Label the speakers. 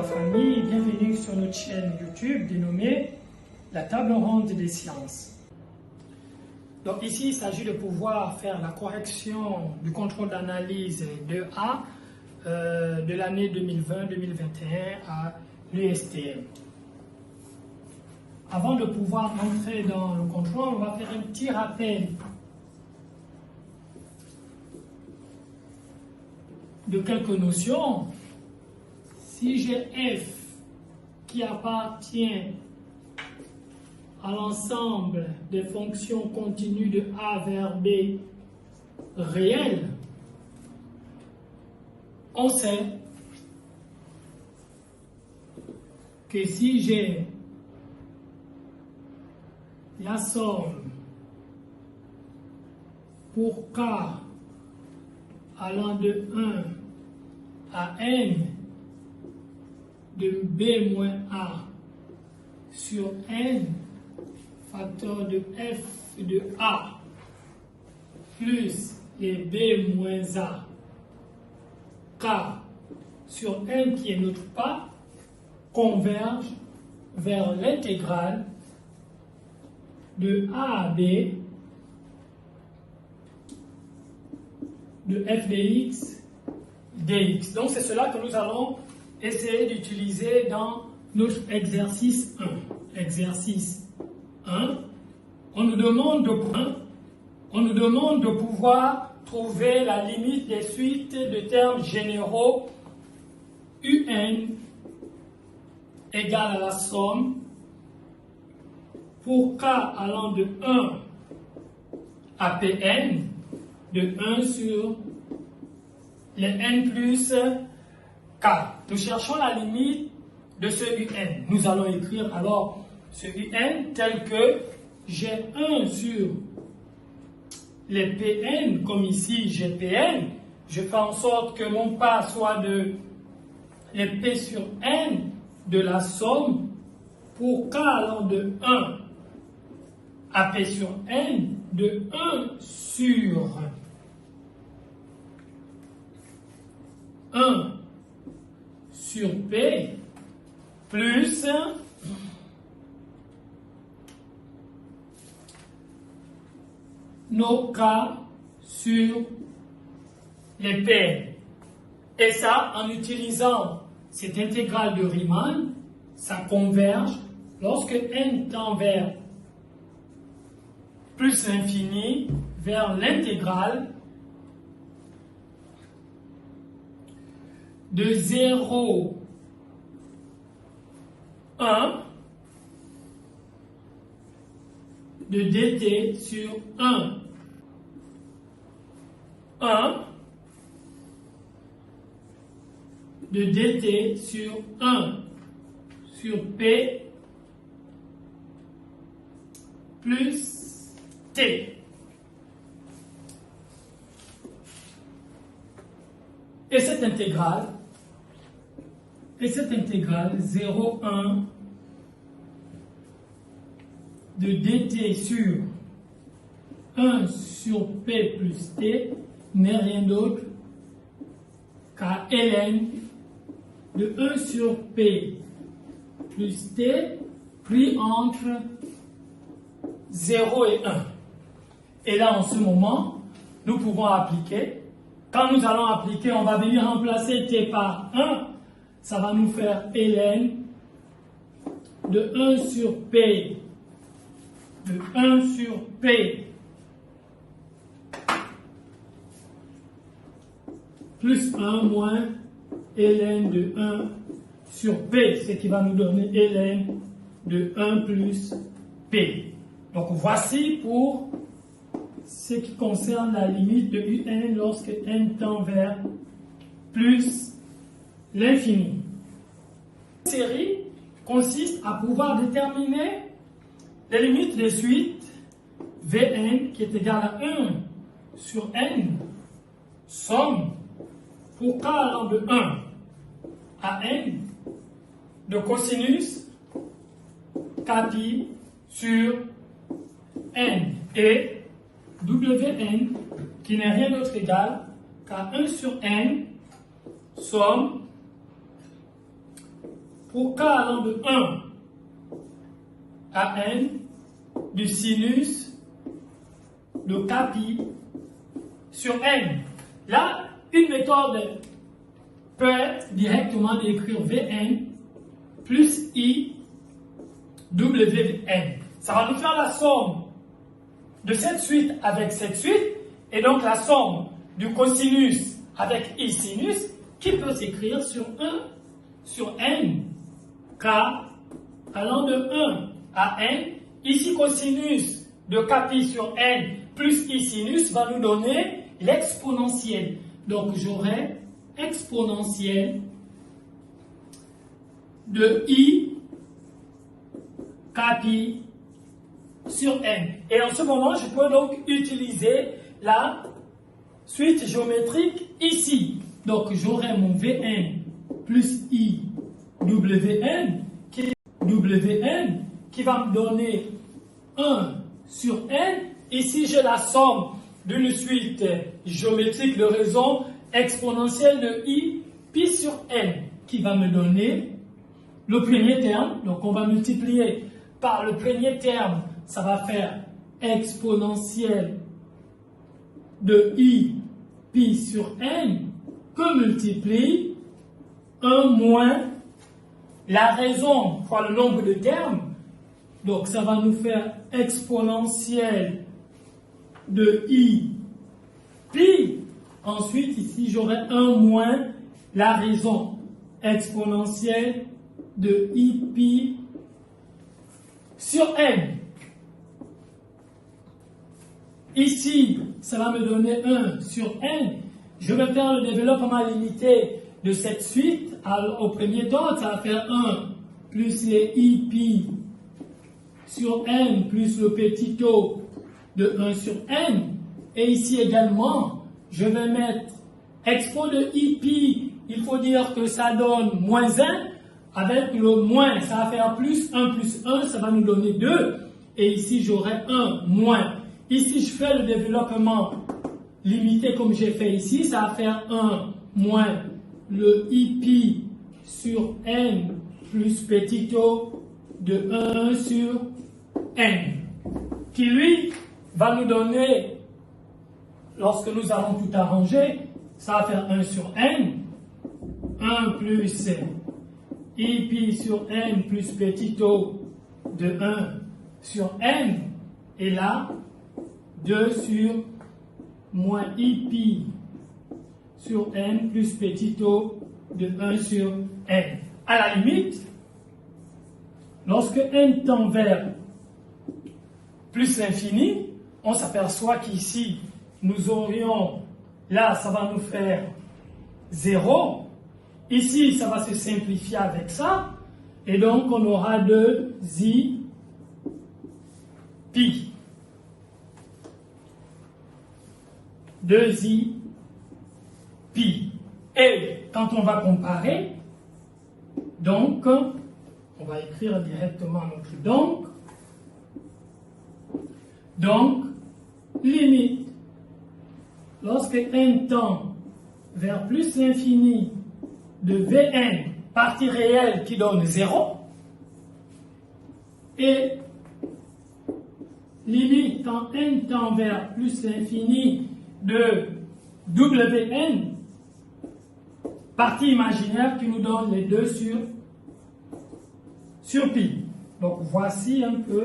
Speaker 1: famille, bienvenue sur notre chaîne YouTube dénommée La Table Ronde des Sciences. Donc ici, il s'agit de pouvoir faire la correction du contrôle d'analyse 2A de l'année 2020-2021 à l'USTM. Avant de pouvoir entrer dans le contrôle, on va faire un petit rappel de quelques notions. Si j'ai f qui appartient à l'ensemble des fonctions continues de A vers B réelles, on sait que si j'ai la somme pour K allant de 1 à N de B moins A sur N facteur de F de A plus les B moins A K sur N qui est notre pas converge vers l'intégrale de A à B de f de x dx. Donc c'est cela que nous allons essayer d'utiliser dans notre exercice 1. Exercice 1, on nous demande de pouvoir trouver la limite des suites de termes généraux UN égale à la somme pour K allant de 1 à Pn de 1 sur les n plus K. Nous cherchons la limite de ce UN. Nous allons écrire alors ce UN tel que j'ai 1 sur les Pn, comme ici j'ai Pn. Je fais en sorte que mon pas soit de les P sur N de la somme pour K allant de 1 à P sur N de 1 sur 1 sur P plus nos K sur les P. Et ça, en utilisant cette intégrale de Riemann, ça converge lorsque n tend vers plus l'infini, vers l'intégrale de 0, 1 de dt sur 1, 1 de dt sur 1 sur p plus t. Et cette intégrale 0, 1 de dt sur 1 sur p plus t n'est rien d'autre qu'à ln de 1 sur p plus t pris entre 0 et 1. Et là, en ce moment, nous pouvons appliquer. Quand nous allons appliquer, on va venir remplacer t par 1. Ça va nous faire ln de 1 sur p de 1 sur p plus 1 moins ln de 1 sur p, ce qui va nous donner ln de 1 plus p. Donc voici pour ce qui concerne la limite de un lorsque n tend vers plus l'infini. Cette série consiste à pouvoir déterminer les limites des suites Vn qui est égal à 1 sur n, somme pour k allant de 1 à n de cosinus kpi sur n et Wn qui n'est rien d'autre égal qu'à 1 sur n somme pour k allant de 1 à n du sinus de kpi sur n. Là, une méthode peut être directement d'écrire Vn plus I Wn. Ça va nous faire la somme de cette suite avec cette suite, et donc la somme du cosinus avec I sinus, qui peut s'écrire sur 1 sur n, k allant de 1 à n. Ici, cosinus de kpi sur n plus I sinus va nous donner l'exponentielle. Donc, j'aurai exponentielle de I kpi sur n. Et en ce moment, je peux donc utiliser la suite géométrique ici. Donc, j'aurai mon Vn plus I Wn qui va me donner 1 sur n. Ici, j'ai la somme d'une suite géométrique de raison exponentielle de I pi sur n qui va me donner le premier terme. Donc, on va multiplier par le premier terme. Ça va faire exponentielle de I pi sur n que multiplie 1 moins la raison fois le nombre de termes. Donc ça va nous faire exponentielle de I pi. Ensuite ici j'aurai 1 moins la raison exponentielle de I pi sur n. Ici, ça va me donner 1 sur n. Je vais faire le développement limité de cette suite. Au premier temps, ça va faire 1 plus les I pi sur n plus le petit o de 1 sur n. Et ici également, je vais mettre expo de I pi. Il faut dire que ça donne moins 1. Avec le moins, ça va faire plus 1, ça va nous donner 2. Et ici, j'aurai 1 moins. Ici, je fais le développement limité comme j'ai fait ici. Ça va faire 1 moins le I pi sur n plus petit o de 1 sur n. Qui, lui, va nous donner, lorsque nous allons tout arranger, ça va faire 1 sur n. 1 plus I pi sur n plus petit o de 1 sur n. Et là, 2 sur moins I pi sur n plus petit o de 1 sur n. À la limite, lorsque n tend vers plus l'infini, on s'aperçoit qu'ici, nous aurions, là, ça va nous faire 0. Ici, ça va se simplifier avec ça. Et donc, on aura 2i pi. 2i pi. Et quand on va comparer, donc, on va écrire directement notre donc. Donc, limite, lorsque n tend vers plus l'infini de Vn, partie réelle qui donne 0, et limite quand n tend vers plus l'infini de Wn, partie imaginaire qui nous donne les 2 sur pi. Donc voici un peu